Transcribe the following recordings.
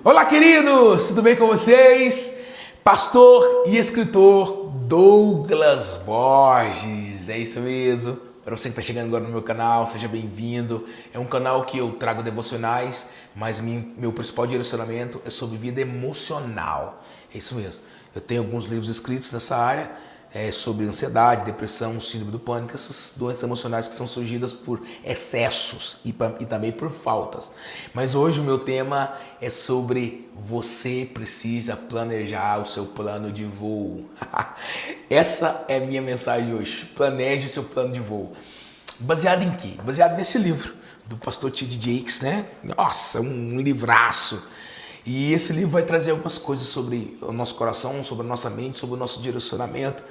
Olá, queridos! Tudo bem com vocês? Pastor e escritor Douglas Borges, é isso mesmo. Para você que está chegando agora no meu canal, seja bem-vindo. É um canal que eu trago devocionais, mas meu principal direcionamento é sobre vida emocional. É isso mesmo. Eu tenho alguns livros escritos nessa área, sobre ansiedade, depressão, síndrome do pânico, essas doenças emocionais que são surgidas por excessos e também por faltas. Mas hoje o meu tema é sobre você precisa planejar o seu plano de voo. Essa é a minha mensagem hoje. Planeje seu plano de voo. Baseado em quê? Baseado nesse livro do pastor T.D. Jakes, né? Nossa, um livraço. E esse livro vai trazer algumas coisas sobre o nosso coração, sobre a nossa mente, sobre o nosso direcionamento,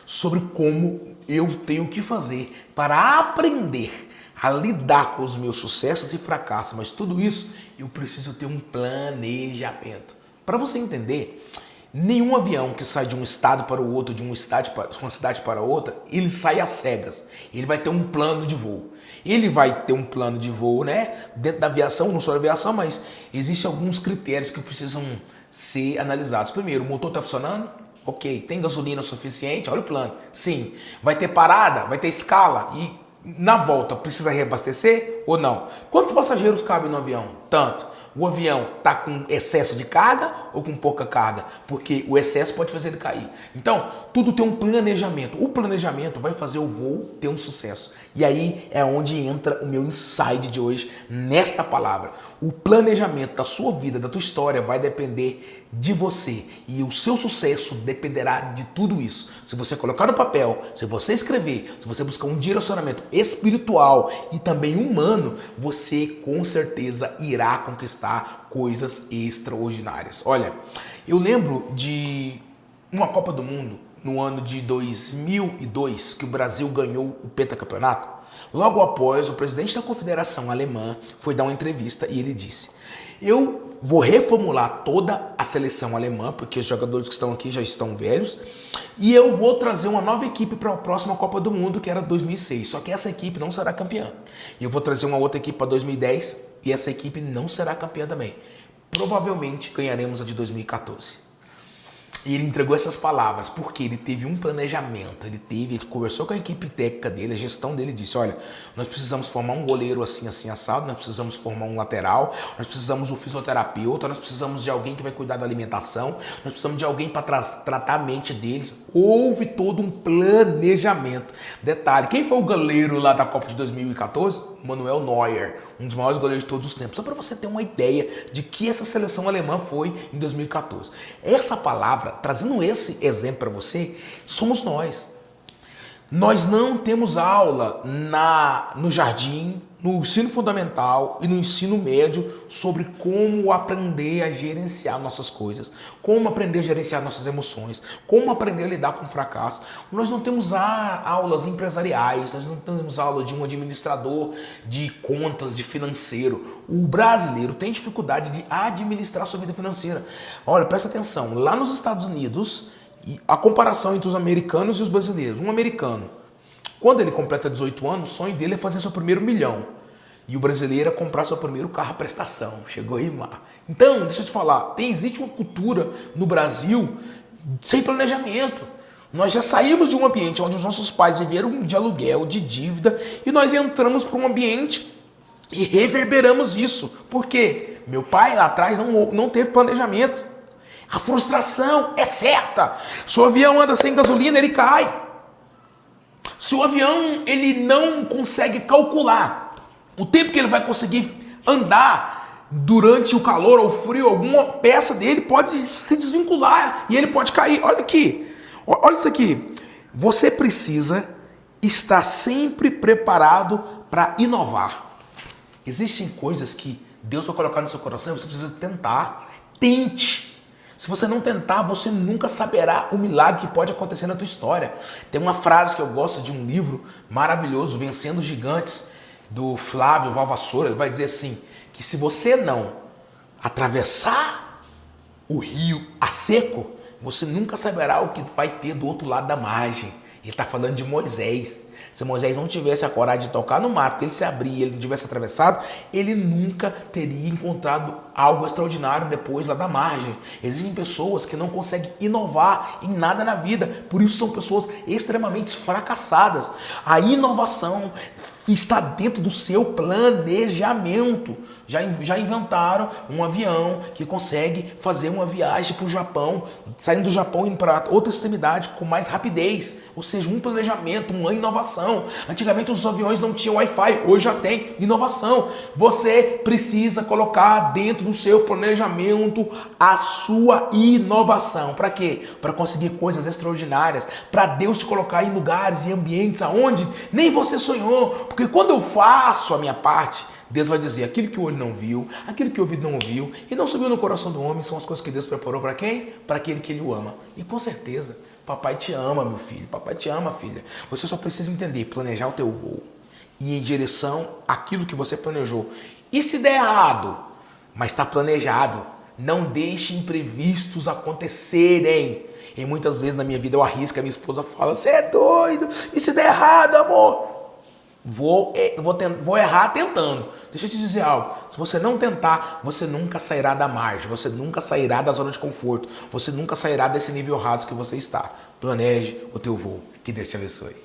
sobre como eu tenho que fazer para aprender a lidar com os meus sucessos e fracassos. Mas tudo isso eu preciso ter um planejamento. Para você entender, nenhum avião que sai de um estado para o outro, de uma cidade para outra, ele sai às cegas. Ele vai ter um plano de voo. Ele vai ter um plano de voo, né? Dentro da aviação, não só da aviação, mas existem alguns critérios que precisam ser analisados. Primeiro, o motor está funcionando? Ok. Tem gasolina suficiente? Olha o plano. Sim. Vai ter parada? Vai ter escala? E na volta, precisa reabastecer ou não? Quantos passageiros cabem no avião? Tanto. O avião está com excesso de carga ou com pouca carga? Porque o excesso pode fazer ele cair. Então, tudo tem um planejamento. O planejamento vai fazer o voo ter um sucesso. E aí é onde entra o meu insight de hoje, nesta palavra. O planejamento da sua vida, da tua história, vai depender de você. E o seu sucesso dependerá de tudo isso. Se você colocar no papel, se você escrever, se você buscar um direcionamento espiritual e também humano, você com certeza irá conquistar coisas extraordinárias. Olha, eu lembro de uma Copa do Mundo no ano de 2002, que o Brasil ganhou o pentacampeonato. Logo após, o presidente da Confederação Alemã foi dar uma entrevista e ele disse: eu vou reformular toda a seleção alemã, porque os jogadores que estão aqui já estão velhos, e eu vou trazer uma nova equipe para a próxima Copa do Mundo, que era 2006. Só que essa equipe não será campeã. E eu vou trazer uma outra equipe para 2010, e essa equipe não será campeã também. Provavelmente ganharemos a de 2014. E ele entregou essas palavras porque ele teve um planejamento, ele conversou com a equipe técnica dele, a gestão dele disse: olha, nós precisamos formar um goleiro assim, assim, assado, nós precisamos formar um lateral, nós precisamos um fisioterapeuta, nós precisamos de alguém que vai cuidar da alimentação, nós precisamos de alguém para tratar a mente deles. Houve todo um planejamento. Detalhe, quem foi o goleiro lá da Copa de 2014? Manuel Neuer, um dos maiores goleiros de todos os tempos. Só para você ter uma ideia de que essa seleção alemã foi em 2014. Essa palavra, trazendo esse exemplo para você, somos nós. Nós não temos aula no jardim, no ensino fundamental e no ensino médio sobre como aprender a gerenciar nossas coisas, como aprender a gerenciar nossas emoções, como aprender a lidar com o fracasso. Nós não temos aulas empresariais, nós não temos aula de um administrador de contas, de financeiro. O brasileiro tem dificuldade de administrar sua vida financeira. Olha, presta atenção, lá nos Estados Unidos, a comparação entre os americanos e os brasileiros. Um americano, quando ele completa 18 anos, o sonho dele é fazer seu primeiro milhão. E o brasileiro é comprar seu primeiro carro à prestação. Chegou aí, Mar. Então, deixa eu te falar, existe uma cultura no Brasil sem planejamento. Nós já saímos de um ambiente onde os nossos pais viveram de aluguel, de dívida, e nós entramos para um ambiente e reverberamos isso. Por quê? Meu pai lá atrás não teve planejamento. A frustração é certa. Se o avião anda sem gasolina, ele cai. Se o avião ele não consegue calcular o tempo que ele vai conseguir andar durante o calor ou o frio, alguma peça dele pode se desvincular e ele pode cair. Olha aqui, olha isso aqui. Você precisa estar sempre preparado para inovar. Existem coisas que Deus vai colocar no seu coração e você precisa tentar. Tente. Se você não tentar, você nunca saberá o milagre que pode acontecer na tua história. Tem uma frase que eu gosto de um livro maravilhoso, Vencendo os Gigantes, do Flávio Valvassoura. Ele vai dizer assim, que se você não atravessar o rio a seco, você nunca saberá o que vai ter do outro lado da margem. Ele está falando de Moisés. Se Moisés não tivesse a coragem de tocar no mar, porque ele se abrir e ele não tivesse atravessado, ele nunca teria encontrado algo extraordinário depois lá da margem. Existem pessoas que não conseguem inovar em nada na vida, por isso são pessoas extremamente fracassadas. A inovação está dentro do seu planejamento. Já inventaram um avião que consegue fazer uma viagem para o Japão, saindo do Japão e indo para outra extremidade com mais rapidez. Ou seja, um planejamento, uma inovação. Antigamente os aviões não tinham Wi-Fi, hoje já tem inovação. Você precisa colocar dentro do seu planejamento a sua inovação. Para quê? Para conseguir coisas extraordinárias. Para Deus te colocar em lugares e ambientes aonde nem você sonhou. Porque quando eu faço a minha parte, Deus vai dizer, aquilo que o olho não viu, aquilo que o ouvido não ouviu e não subiu no coração do homem são as coisas que Deus preparou para quem? Para aquele que ele o ama. E com certeza, papai te ama, meu filho, papai te ama, filha. Você só precisa entender, planejar o teu voo e ir em direção àquilo que você planejou. E se der errado, mas está planejado, não deixe imprevistos acontecerem. E muitas vezes na minha vida eu arrisco, a minha esposa fala, você é doido, e se der errado, amor? Vou errar tentando. Deixa eu te dizer algo. Se você não tentar, você nunca sairá da margem. Você nunca sairá da zona de conforto. Você nunca sairá desse nível raso que você está. Planeje o teu voo. Que Deus te abençoe.